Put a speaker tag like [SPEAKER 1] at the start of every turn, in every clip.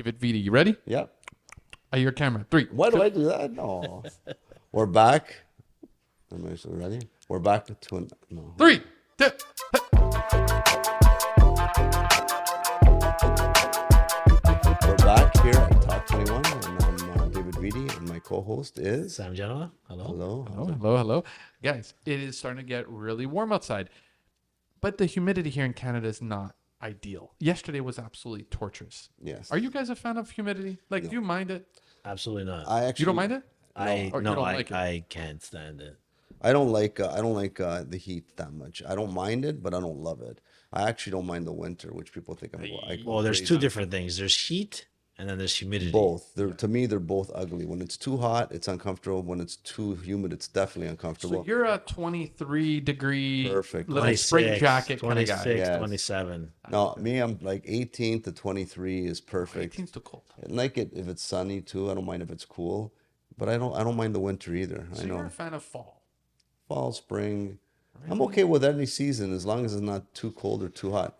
[SPEAKER 1] David, you ready?
[SPEAKER 2] Yep.
[SPEAKER 1] Your camera. 3.
[SPEAKER 2] Why do I do that? No. We're back. Am I ready? We're back to no.
[SPEAKER 1] 3, 2.
[SPEAKER 2] We're back here at Top 21, and I'm David Vitti, and my co-host is
[SPEAKER 3] Sam Genoa. Hello.
[SPEAKER 1] Hello. Guys, it is starting to get really warm outside, but the humidity here in Canada is not ideal. Yesterday was absolutely torturous.
[SPEAKER 2] Yes.
[SPEAKER 1] Are you guys a fan of humidity? Like, do you mind it?
[SPEAKER 3] Absolutely not.
[SPEAKER 2] I actually
[SPEAKER 1] You don't mind it?
[SPEAKER 3] I
[SPEAKER 1] Or you don't like it?
[SPEAKER 3] I can't stand it.
[SPEAKER 2] I don't like the heat that much. I don't mind it, but I don't love it. I actually don't mind the winter, which people think I'm.
[SPEAKER 3] Well, there's two different things. There's heat and then there's humidity.
[SPEAKER 2] Both. To me, they're both ugly. When it's too hot, it's uncomfortable. When it's too humid, it's definitely uncomfortable.
[SPEAKER 1] So you're a 23-degree
[SPEAKER 2] Perfect.
[SPEAKER 1] little spring jacket kind of
[SPEAKER 3] 26,
[SPEAKER 1] guy.
[SPEAKER 2] Yes.
[SPEAKER 3] 27.
[SPEAKER 2] No, me, I'm like 18 to 23 is perfect.
[SPEAKER 1] 18's too cold.
[SPEAKER 2] I like it if it's sunny too. I don't mind if it's cool, but I don't mind the winter either.
[SPEAKER 1] So
[SPEAKER 2] I know
[SPEAKER 1] you're a fan of fall.
[SPEAKER 2] fall, spring. I'm okay with any season as long as it's not too cold or too hot.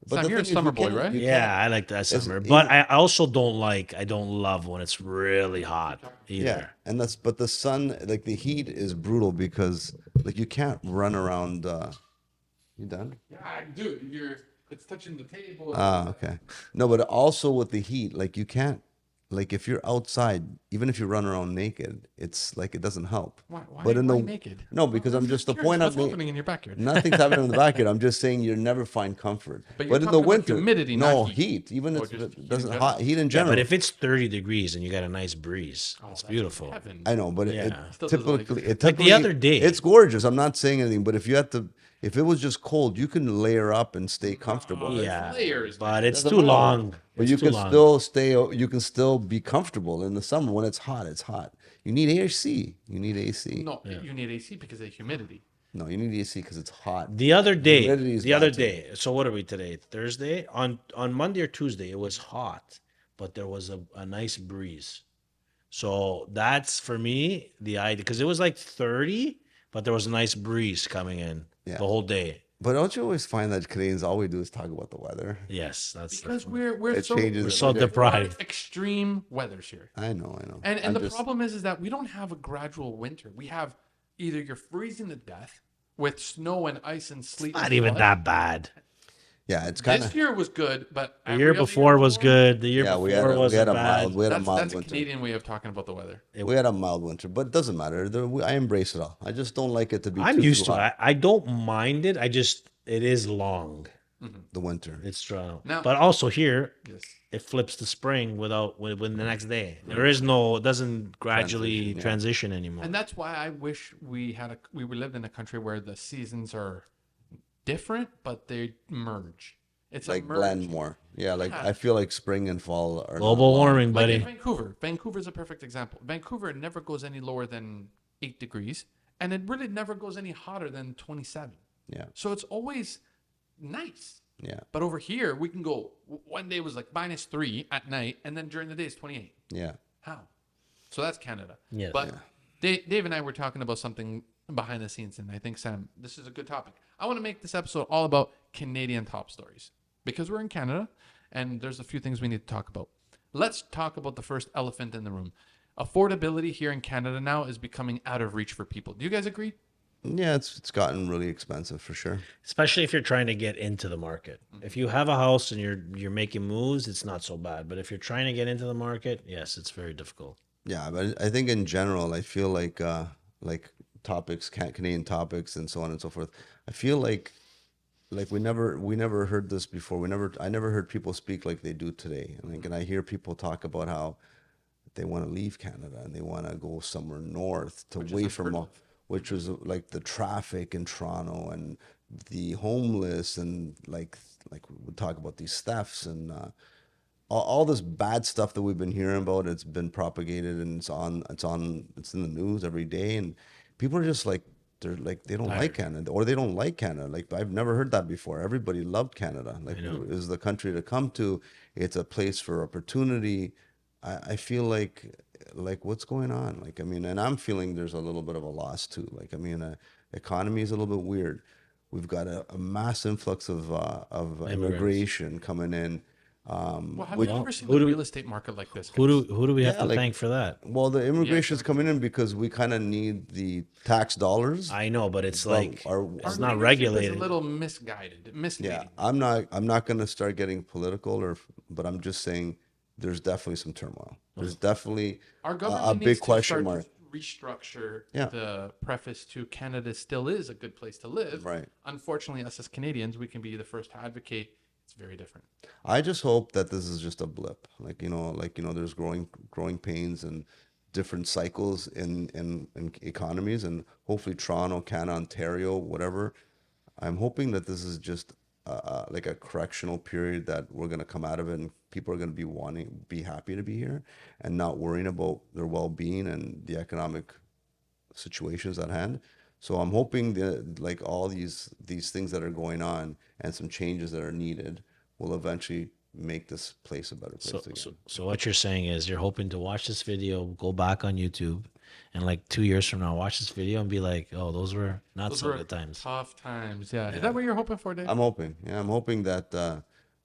[SPEAKER 1] Sam,
[SPEAKER 2] the
[SPEAKER 1] you're a
[SPEAKER 2] thing is,
[SPEAKER 1] summer
[SPEAKER 2] you
[SPEAKER 1] boy,
[SPEAKER 2] can't-
[SPEAKER 1] right?
[SPEAKER 2] you
[SPEAKER 3] Yeah, I like that
[SPEAKER 2] It's-
[SPEAKER 3] summer. But I also I don't love when it's really hot either.
[SPEAKER 2] Yeah, and but the sun, like the heat is brutal because like you can't run around. You done?
[SPEAKER 1] Yeah, dude, it's touching the table.
[SPEAKER 2] Okay. No, but also with the heat, like you can't, like if you're outside, even if you run around naked, it's like it doesn't help.
[SPEAKER 1] Why
[SPEAKER 2] But in
[SPEAKER 1] why
[SPEAKER 2] the
[SPEAKER 1] naked?
[SPEAKER 2] No, because I'm just the
[SPEAKER 1] Curious,
[SPEAKER 2] point
[SPEAKER 1] what's
[SPEAKER 2] I'm
[SPEAKER 1] happening in your backyard?
[SPEAKER 2] Nothing's happening in the backyard. I'm just saying you never find comfort.
[SPEAKER 1] But you're
[SPEAKER 2] in the
[SPEAKER 1] talking about
[SPEAKER 2] winter,
[SPEAKER 1] humidity,
[SPEAKER 2] no
[SPEAKER 1] not heat.
[SPEAKER 2] heat. Even
[SPEAKER 1] Or
[SPEAKER 2] if
[SPEAKER 1] just
[SPEAKER 2] it
[SPEAKER 1] heat in
[SPEAKER 2] doesn't
[SPEAKER 1] general?
[SPEAKER 2] hot heat in
[SPEAKER 3] Yeah,
[SPEAKER 2] general.
[SPEAKER 3] but if it's 30 degrees and you got a nice breeze, it's beautiful.
[SPEAKER 1] Heaven.
[SPEAKER 2] I know, but
[SPEAKER 3] Yeah.
[SPEAKER 1] Still doesn't like
[SPEAKER 2] typically,
[SPEAKER 1] it.
[SPEAKER 3] Like the other day.
[SPEAKER 2] it's gorgeous. I'm not saying anything, but if it was just cold, you can layer up and stay comfortable.
[SPEAKER 1] There's
[SPEAKER 3] Yeah,
[SPEAKER 1] layers,
[SPEAKER 3] but it's
[SPEAKER 2] Doesn't
[SPEAKER 3] too
[SPEAKER 2] matter.
[SPEAKER 3] long.
[SPEAKER 2] But
[SPEAKER 3] It's
[SPEAKER 2] you
[SPEAKER 3] too
[SPEAKER 2] can
[SPEAKER 3] long.
[SPEAKER 2] still stay. You can still be comfortable in the summer. When it's hot, it's hot. You need AC. You need AC.
[SPEAKER 1] No, you need AC because of humidity.
[SPEAKER 2] No, you need AC because it's hot.
[SPEAKER 3] The other day,
[SPEAKER 2] Humidity is bad too.
[SPEAKER 3] So what are we today? Thursday? On Monday or Tuesday, it was hot, but there was a nice breeze. So that's for me the idea because it was like 30, but there was a nice breeze coming in
[SPEAKER 2] Yeah.
[SPEAKER 3] the whole day.
[SPEAKER 2] But don't you always find that Canadians all we do is talk about the weather?
[SPEAKER 3] Yes, that's
[SPEAKER 1] Because we're
[SPEAKER 2] It
[SPEAKER 1] so
[SPEAKER 2] changes.
[SPEAKER 3] we're
[SPEAKER 2] every
[SPEAKER 3] so
[SPEAKER 2] day.
[SPEAKER 3] deprived.
[SPEAKER 1] extreme weathers here.
[SPEAKER 2] I know.
[SPEAKER 1] And
[SPEAKER 2] I'm
[SPEAKER 1] the
[SPEAKER 2] just-
[SPEAKER 1] problem is that we don't have a gradual winter. We have either you're freezing to death with snow and ice and sleet.
[SPEAKER 3] not
[SPEAKER 1] and
[SPEAKER 3] even
[SPEAKER 1] flood.
[SPEAKER 3] that bad.
[SPEAKER 2] Yeah, it's kind
[SPEAKER 1] This
[SPEAKER 2] of.
[SPEAKER 1] year was good, but
[SPEAKER 3] The year before was good. The year
[SPEAKER 2] Yeah,
[SPEAKER 3] before
[SPEAKER 2] we
[SPEAKER 3] was
[SPEAKER 2] had a
[SPEAKER 3] bad.
[SPEAKER 2] mild. We had a
[SPEAKER 1] That's
[SPEAKER 2] mild
[SPEAKER 1] a
[SPEAKER 2] winter.
[SPEAKER 1] Canadian way of talking about the weather.
[SPEAKER 2] We had a mild winter, but it doesn't matter. I embrace it all. I just don't like it to be.
[SPEAKER 3] I'm
[SPEAKER 2] too
[SPEAKER 3] used to
[SPEAKER 2] hot,
[SPEAKER 3] it. I don't mind it. It is long.
[SPEAKER 2] the winter.
[SPEAKER 3] It's true.
[SPEAKER 1] Now-
[SPEAKER 3] But also here,
[SPEAKER 1] Yes.
[SPEAKER 3] it flips to spring within the next day. It doesn't gradually
[SPEAKER 2] Transition, yeah.
[SPEAKER 3] transition anymore.
[SPEAKER 1] And that's why I wish we lived in a country where the seasons are different, but they merge. It's
[SPEAKER 2] Like
[SPEAKER 1] a merge.
[SPEAKER 2] blend more. Yeah, like
[SPEAKER 1] Yeah.
[SPEAKER 2] I feel like spring and fall are
[SPEAKER 3] Global
[SPEAKER 2] not long.
[SPEAKER 3] warming,
[SPEAKER 1] Like
[SPEAKER 3] buddy.
[SPEAKER 1] in Vancouver. Vancouver is a perfect example. Vancouver never goes any lower than 8 degrees, and it really never goes any hotter than 27.
[SPEAKER 2] Yeah,
[SPEAKER 1] So it's always nice.
[SPEAKER 2] yeah,
[SPEAKER 1] But over here, we can go, one day was like -3 at night, and then during the day it's 28.
[SPEAKER 2] yeah.
[SPEAKER 1] How? So that's Canada.
[SPEAKER 3] Yes.
[SPEAKER 1] But Dave and I were talking about something behind the scenes, and I think, Sam, this is a good topic. I want to make this episode all about Canadian top stories because we're in Canada, and there's a few things we need to talk about. Let's talk about the first elephant in the room. Affordability here in Canada now is becoming out of reach for people. Do you guys agree?
[SPEAKER 2] Yeah, it's gotten really expensive for sure.
[SPEAKER 3] Especially if you're trying to get into the market. If you have a house and you're making moves, it's not so bad. But if you're trying to get into the market, yes, it's very difficult.
[SPEAKER 2] Yeah, but I think in general, I feel like topics, Canadian topics, and so on and so forth. I feel like we never heard this before. I never heard people speak like they do today. And I hear people talk about how they want to leave Canada and they want to go somewhere north to away from all, which was like the traffic in Toronto and the homeless and like we would talk about these thefts and all this bad stuff that we've been hearing about. It's been propagated and it's in the news every day, and people are just like they don't like Canada, or they don't like Canada. Like I've never heard that before. Everybody loved Canada. Like it was the country to come to. It's a place for opportunity. I feel like what's going on? Like, I mean, and I'm feeling there's a little bit of a loss too. Like, I mean, economy is a little bit weird. We've got a mass influx of immigration coming in.
[SPEAKER 1] Well, have
[SPEAKER 2] which,
[SPEAKER 1] you ever seen
[SPEAKER 3] who
[SPEAKER 1] the
[SPEAKER 3] do we-
[SPEAKER 1] real estate market like this?
[SPEAKER 3] Who do we have
[SPEAKER 2] Yeah,
[SPEAKER 3] to
[SPEAKER 2] like-
[SPEAKER 3] thank for that?
[SPEAKER 2] well, the immigration's
[SPEAKER 1] Yeah.
[SPEAKER 2] coming in because we kind of need the tax dollars.
[SPEAKER 3] I know, but it's
[SPEAKER 2] But
[SPEAKER 3] like
[SPEAKER 2] our-
[SPEAKER 1] Our
[SPEAKER 3] it's not
[SPEAKER 1] leadership
[SPEAKER 3] regulated.
[SPEAKER 1] Is a little misguided, misleading.
[SPEAKER 2] Yeah, I'm not going to start getting political, but I'm just saying there's definitely some turmoil. There's definitely
[SPEAKER 1] Our
[SPEAKER 2] a
[SPEAKER 1] government
[SPEAKER 2] big
[SPEAKER 1] needs to
[SPEAKER 2] question
[SPEAKER 1] start
[SPEAKER 2] mark.
[SPEAKER 1] to restructure
[SPEAKER 2] Yeah.
[SPEAKER 1] the preface to Canada still is a good place to live.
[SPEAKER 2] Right.
[SPEAKER 1] Unfortunately, us as Canadians, we can be the first to advocate. It's very different.
[SPEAKER 2] I just hope that this is just a blip. There's growing pains and different cycles in economies, and hopefully Toronto, Canada, Ontario, whatever. I'm hoping that this is just like a correctional period that we're going to come out of it, and people are going to be happy to be here, and not worrying about their well-being and the economic situations at hand. So I'm hoping that like all these things that are going on and some changes that are needed will eventually make this place a better place again.
[SPEAKER 3] So what you're saying is you're hoping to watch this video, go back on YouTube, and like 2 years from now, watch this video and be like, "Oh, those were not
[SPEAKER 1] Those
[SPEAKER 3] so
[SPEAKER 1] were
[SPEAKER 3] good times."
[SPEAKER 1] tough times. Yeah. Is that what you're hoping for, Dave?
[SPEAKER 2] I'm hoping. Yeah, I'm hoping that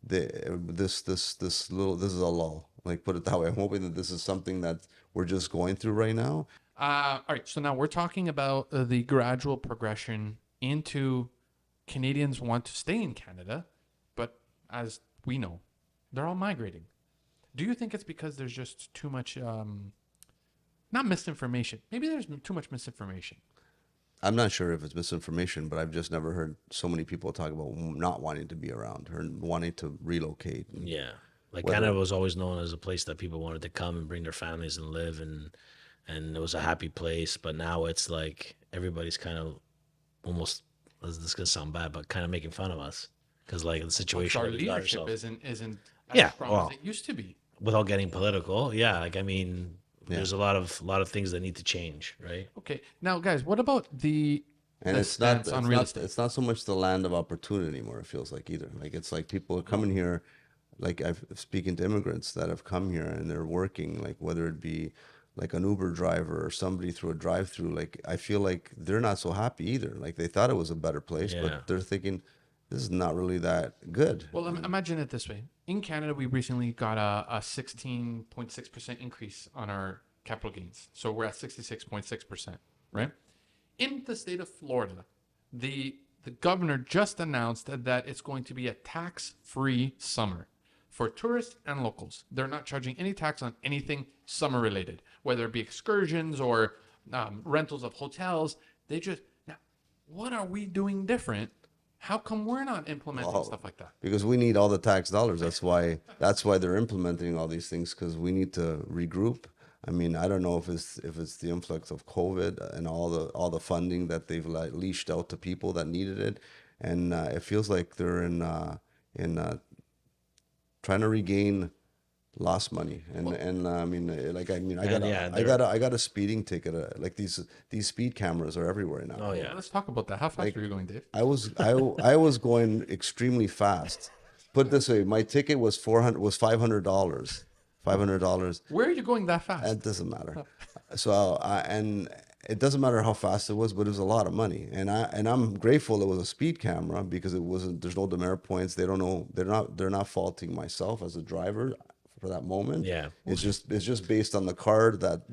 [SPEAKER 2] this is a lull. Like, put it that way. I'm hoping that this is something that we're just going through right now.
[SPEAKER 1] All right. So now we're talking about the gradual progression into Canadians want to stay in Canada, but as we know, they're all migrating. Do you think it's because there's just too much, not misinformation? Maybe there's too much misinformation.
[SPEAKER 2] I'm not sure if it's misinformation, but I've just never heard so many people talk about not wanting to be around or wanting to relocate.
[SPEAKER 3] Yeah, like
[SPEAKER 2] Whether-
[SPEAKER 3] Canada was always known as a place that people wanted to come and bring their families and live, and it was a happy place. But now it's like everybody's kind of almost. This is gonna sound bad, but kind of making fun of us because like the situation
[SPEAKER 1] Our
[SPEAKER 3] that we got
[SPEAKER 1] leadership
[SPEAKER 3] ourselves.
[SPEAKER 1] isn't as
[SPEAKER 3] Yeah,
[SPEAKER 1] strong
[SPEAKER 3] well,
[SPEAKER 1] as it used to be.
[SPEAKER 3] Without getting political, yeah. Like I mean,
[SPEAKER 2] Yeah.
[SPEAKER 3] there's a lot of things that need to change, right?
[SPEAKER 1] Okay. Now, guys, what about the
[SPEAKER 2] And
[SPEAKER 1] the
[SPEAKER 2] it's not
[SPEAKER 1] stance on real estate?
[SPEAKER 2] it's not so much the land of opportunity anymore. It feels like either. Like it's like people are coming here, like I've speaking to immigrants that have come here and they're working, like whether it be like an Uber driver or somebody through a drive-through. Like I feel like they're not so happy either. Like they thought it was a better place,
[SPEAKER 3] Yeah.
[SPEAKER 2] but they're thinking this is not really that good.
[SPEAKER 1] Well, imagine it this way. In Canada, we recently got a 16.6% increase on our capital gains. So we're at 66.6%, right? In the state of Florida, the governor just announced that it's going to be a tax-free summer for tourists and locals. They're not charging any tax on anything summer-related, whether it be excursions or rentals of hotels. Now, what are we doing different? How come we're not implementing stuff like that?
[SPEAKER 2] Because we need all the tax dollars. That's why they're implementing all these things, because we need to regroup. I mean, I don't know if it's the influx of COVID and all the funding that they've like leashed out to people that needed it, and it feels like they're in trying to regain lost money. And I got a speeding ticket. Like these speed cameras are everywhere now.
[SPEAKER 3] Oh yeah.
[SPEAKER 1] Let's talk about that. How fast are you going, Dave?
[SPEAKER 2] I was going extremely fast. Put it this way, my ticket was $500. $500.
[SPEAKER 1] Where are you going that fast?
[SPEAKER 2] It doesn't matter. So and it doesn't matter how fast it was, but it was a lot of money. And I'm grateful it was a speed camera, because it wasn't. There's no demerit points. They don't know. They're not faulting myself as a driver for that moment.
[SPEAKER 3] Yeah.
[SPEAKER 2] It's just based on the card that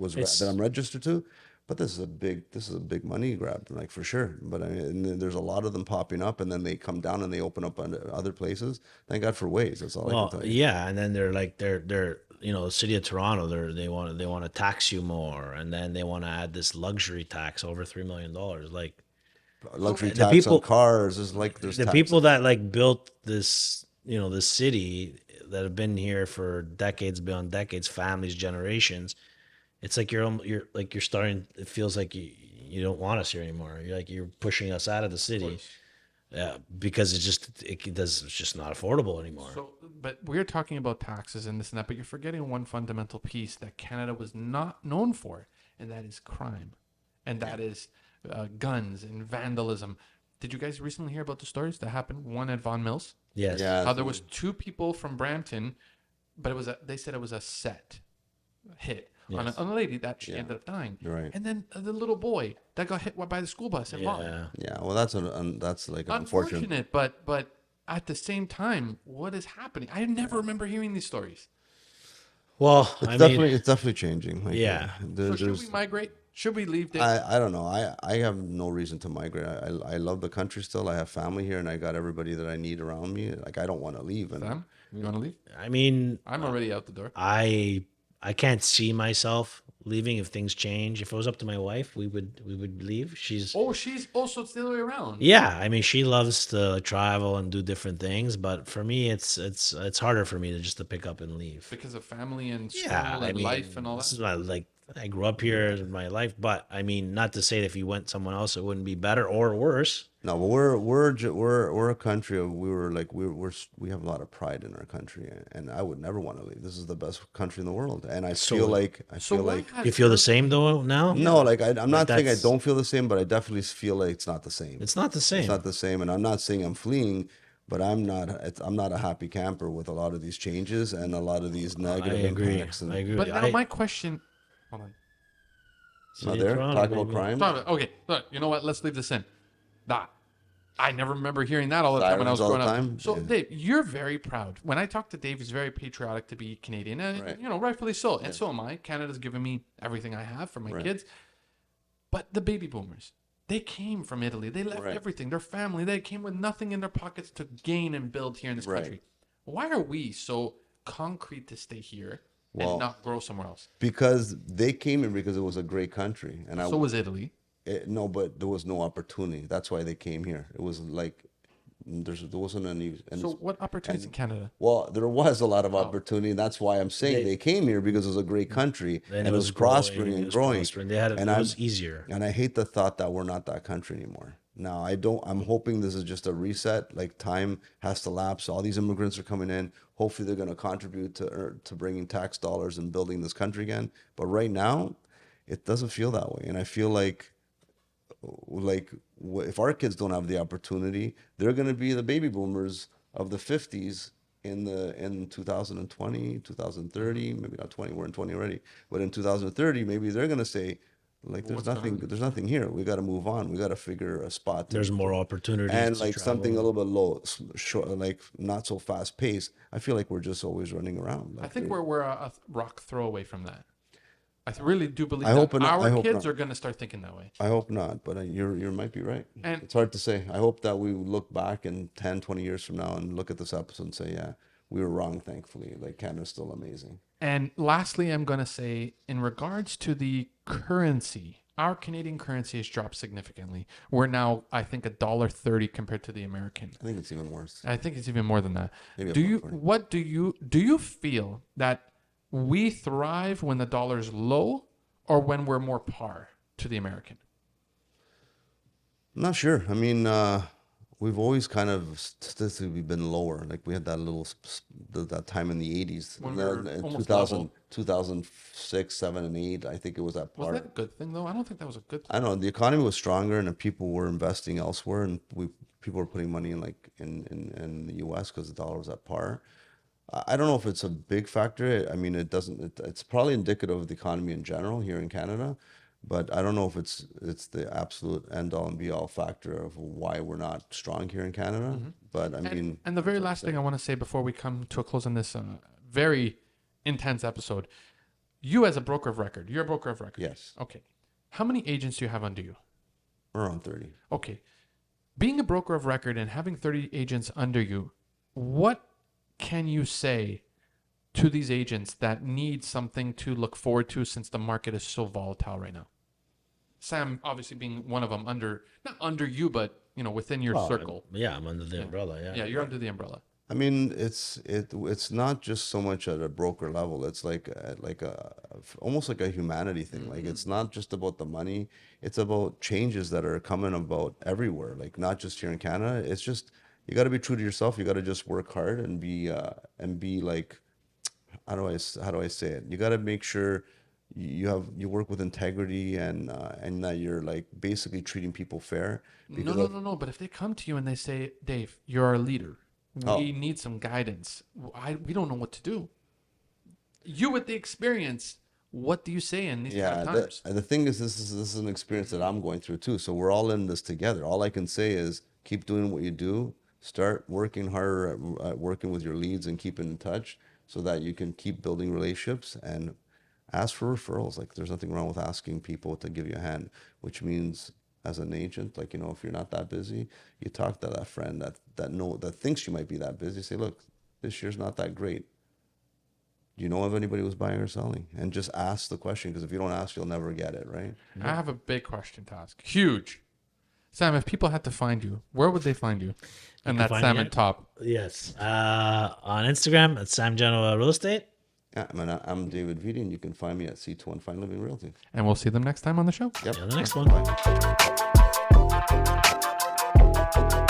[SPEAKER 2] I'm registered to. But this is a big money grab, like for sure. But I mean, and then there's a lot of them popping up, and then they come down and they open up on other places. Thank God for Waze. That's all I
[SPEAKER 3] Well,
[SPEAKER 2] can tell you.
[SPEAKER 3] yeah, and then they're the city of Toronto. They want to tax you more, and then they want to add this luxury tax over $3 million. Like
[SPEAKER 2] Luxury
[SPEAKER 3] the
[SPEAKER 2] tax
[SPEAKER 3] people-
[SPEAKER 2] on cars is like there's
[SPEAKER 3] the
[SPEAKER 2] taxes.
[SPEAKER 3] people that like built this, this city that have been here for decades beyond decades, families, generations. It's like you're starting. It feels like you don't want us here anymore. You're pushing us out of the city. Yeah, because it's just not affordable anymore.
[SPEAKER 1] So, but we're talking about taxes and this and that, but you're forgetting one fundamental piece that Canada was not known for, and that is crime, and that is guns and vandalism. Did you guys recently hear about the stories that happened? One at Vaughan Mills.
[SPEAKER 3] Yes.
[SPEAKER 2] Yeah.
[SPEAKER 1] How there was two people from Brampton, but they said it was a set hit on a lady that she ended up dying.
[SPEAKER 2] Right.
[SPEAKER 1] And then the little boy that got hit by the school bus in Vaughan.
[SPEAKER 3] Yeah.
[SPEAKER 2] Yeah, well, that's like an unfortunate.
[SPEAKER 1] Unfortunate, but at the same time, what is happening? I never remember hearing these stories.
[SPEAKER 3] Well,
[SPEAKER 2] It's
[SPEAKER 3] I mean,
[SPEAKER 2] definitely changing. Like,
[SPEAKER 3] yeah.
[SPEAKER 1] So should we
[SPEAKER 2] there's
[SPEAKER 1] migrate? Should we leave?
[SPEAKER 2] I don't know. I have no reason to migrate. I love the country still. I have family here, and I got everybody that I need around me. Like, I don't want to leave. And
[SPEAKER 1] Sam, you want to leave?
[SPEAKER 3] I mean,
[SPEAKER 1] I'm already out the door.
[SPEAKER 3] I can't see myself leaving if things change. If it was up to my wife, we would leave. She's
[SPEAKER 1] Oh, she's also it's the other way around.
[SPEAKER 3] yeah. I mean, she loves to travel and do different things, but for me, it's harder for me to just to pick up and leave.
[SPEAKER 1] Because of family and school
[SPEAKER 3] Yeah, I
[SPEAKER 1] and
[SPEAKER 3] mean,
[SPEAKER 1] life and all
[SPEAKER 3] this
[SPEAKER 1] that.
[SPEAKER 3] is my like I grew up here in my life, but I mean, not to say that if you went somewhere else, it wouldn't be better or worse.
[SPEAKER 2] no, but we're a country of we were like we have a lot of pride in our country, and I would never want to leave. This is the best country in the world, and I
[SPEAKER 3] So-
[SPEAKER 2] feel like I
[SPEAKER 1] So
[SPEAKER 2] feel
[SPEAKER 1] why
[SPEAKER 2] like
[SPEAKER 1] has
[SPEAKER 3] You feel
[SPEAKER 1] your-
[SPEAKER 3] the same though now?
[SPEAKER 2] no, like I'm not saying I
[SPEAKER 3] that's-
[SPEAKER 2] don't feel the same, but I definitely feel like it's not the same.
[SPEAKER 3] It's not the
[SPEAKER 2] It's
[SPEAKER 3] same.
[SPEAKER 2] not the same, and I'm not saying I'm fleeing, but I'm not a happy camper with a lot of these changes and a lot of these
[SPEAKER 3] I
[SPEAKER 2] negative
[SPEAKER 3] agree.
[SPEAKER 2] impacts. And
[SPEAKER 3] I agree.
[SPEAKER 1] But
[SPEAKER 3] with
[SPEAKER 1] now
[SPEAKER 3] you.
[SPEAKER 1] my question. Hold on.
[SPEAKER 2] not
[SPEAKER 3] City
[SPEAKER 2] there
[SPEAKER 3] of Toronto,
[SPEAKER 2] talking about
[SPEAKER 3] baby.
[SPEAKER 2] crime.
[SPEAKER 1] Stop it. Okay, look, you know what? Let's leave this in. That I never remember hearing that all the time when I was
[SPEAKER 2] Sirens all
[SPEAKER 1] growing
[SPEAKER 2] the
[SPEAKER 1] up.
[SPEAKER 2] time?
[SPEAKER 1] So
[SPEAKER 2] Yeah.
[SPEAKER 1] Dave, you're very proud. When I talk to Dave, he's very patriotic to be Canadian, and
[SPEAKER 2] Right.
[SPEAKER 1] you know, rightfully so. And so am I. Canada's given me everything I have for my
[SPEAKER 2] Right.
[SPEAKER 1] kids. But the baby boomers, they came from Italy. They left
[SPEAKER 2] Right.
[SPEAKER 1] everything. Their family. They came with nothing in their pockets to gain and build here in this
[SPEAKER 2] Right.
[SPEAKER 1] country. Why are we so concrete to stay here
[SPEAKER 2] Well,
[SPEAKER 1] and not grow somewhere else?
[SPEAKER 2] Because they came here because it was a great country, and
[SPEAKER 1] So was Italy.
[SPEAKER 2] no, but there was no opportunity. That's why they came here. It was like there wasn't any. And
[SPEAKER 1] So what opportunities in Canada?
[SPEAKER 2] well, there was a lot of opportunity. And that's why I'm saying they came here because it was a great country and it was prospering and growing.
[SPEAKER 3] They had it,
[SPEAKER 2] And
[SPEAKER 3] it
[SPEAKER 2] I'm-
[SPEAKER 3] was easier.
[SPEAKER 2] And I hate the thought that we're not that country anymore. Now I'm hoping this is just a reset. Like time has to lapse. All these immigrants are coming in. Hopefully they're going to contribute to bringing tax dollars and building this country again. But right now, it doesn't feel that way. And I feel like if our kids don't have the opportunity, they're going to be the baby boomers of the 50s in 2020, 2030, maybe not 20, we're in 20 already, but in 2030 maybe they're going to say like there's nothing here. We got to move on. We got to figure a spot
[SPEAKER 3] There's more opportunities
[SPEAKER 2] and
[SPEAKER 3] to
[SPEAKER 2] like
[SPEAKER 3] travel.
[SPEAKER 2] something a little bit low, short, like not so fast paced. I feel like we're just always running around.
[SPEAKER 1] I think we're a rock throw away from that. I really do believe
[SPEAKER 2] I
[SPEAKER 1] that
[SPEAKER 2] hope not- I
[SPEAKER 1] our
[SPEAKER 2] hope
[SPEAKER 1] kids
[SPEAKER 2] not.
[SPEAKER 1] are going to start thinking that way.
[SPEAKER 2] I hope not, but you might be right.
[SPEAKER 1] And-
[SPEAKER 2] It's hard to say. I hope that we look back in 10, 20 years from now and look at this episode and say, yeah, we were wrong, thankfully. Like, Canada's still amazing.
[SPEAKER 1] And lastly, I'm going to say in regards to the currency, our Canadian currency has dropped significantly. We're now, I think, $1.30 compared to the American.
[SPEAKER 2] I think it's even worse.
[SPEAKER 1] I think it's even more than that.
[SPEAKER 2] Maybe
[SPEAKER 1] Do
[SPEAKER 2] $1.40.
[SPEAKER 1] you do you feel that we thrive when the dollar's low or when we're more par to the American?
[SPEAKER 2] I'm not sure. I mean, we've always kind of statistically been lower. Like, we had that that time in the 80s.
[SPEAKER 1] When we were
[SPEAKER 2] in
[SPEAKER 1] almost
[SPEAKER 2] 2000,
[SPEAKER 1] level.
[SPEAKER 2] 2006, 7, and 8, I think it was at
[SPEAKER 1] Was
[SPEAKER 2] par.
[SPEAKER 1] that a good thing though? I don't think that was a good thing.
[SPEAKER 2] I don't know. The economy was stronger, and people were investing elsewhere, and people were putting money in in the U.S. because the dollar was at par. I don't know if it's a big factor. I mean, it doesn't. It's probably indicative of the economy in general here in Canada, but I don't know if it's the absolute end all and be all factor of why we're not strong here in Canada. But I mean,
[SPEAKER 1] And the very last thing I want to say before we come to a close on this very intense episode, you as a broker of record, you're a broker of record.
[SPEAKER 2] yes,
[SPEAKER 1] Okay. How many agents do you have under you?
[SPEAKER 2] around 30.
[SPEAKER 1] Okay. Being a broker of record and having 30 agents under you, what can you say to these agents that need something to look forward to since the market is so volatile right now? Sam, obviously being one of them, not under you, but within your circle.
[SPEAKER 3] Yeah, I'm under the umbrella. Yeah.
[SPEAKER 1] Yeah, you're under the umbrella.
[SPEAKER 2] I mean, it's not just so much at a broker level. It's like almost like a humanity thing. Like, it's not just about the money. It's about changes that are coming about everywhere. Like, not just here in Canada. It's just you got to be true to yourself. You got to just work hard and be like, how do I say it? You got to make sure you work with integrity and that you're like basically treating people fair.
[SPEAKER 1] No. But if they come to you and they say, Dave, you're our leader.
[SPEAKER 2] Oh.
[SPEAKER 1] We need some guidance. We don't know what to do. You with the experience, what do you say in these kind of times?
[SPEAKER 2] The thing is, this is an experience that I'm going through too. So we're all in this together. All I can say is keep doing what you do. Start working harder at working with your leads and keeping in touch so that you can keep building relationships and ask for referrals. Like there's nothing wrong with asking people to give you a hand, which means as an agent, like, you know, if you're not that busy, you talk to that friend that thinks you might be that busy. Say, look, this year's not that great. Do you know of anybody who's buying or selling? And just ask the question, because if you don't ask, you'll never get it, right?
[SPEAKER 1] I have a big question to ask. Huge. Sam, if people had to find you, where would they find you? And that
[SPEAKER 3] find
[SPEAKER 1] Sam
[SPEAKER 3] me
[SPEAKER 1] and Top.
[SPEAKER 3] Yes. On Instagram at Sam Genoa Real Estate.
[SPEAKER 2] Yeah, I mean, I'm David Vitti, and you can find me at C2 and Fine Living Realty.
[SPEAKER 1] And we'll see them next time on the show.
[SPEAKER 2] Yep.
[SPEAKER 3] See you on the next one.
[SPEAKER 2] Bye.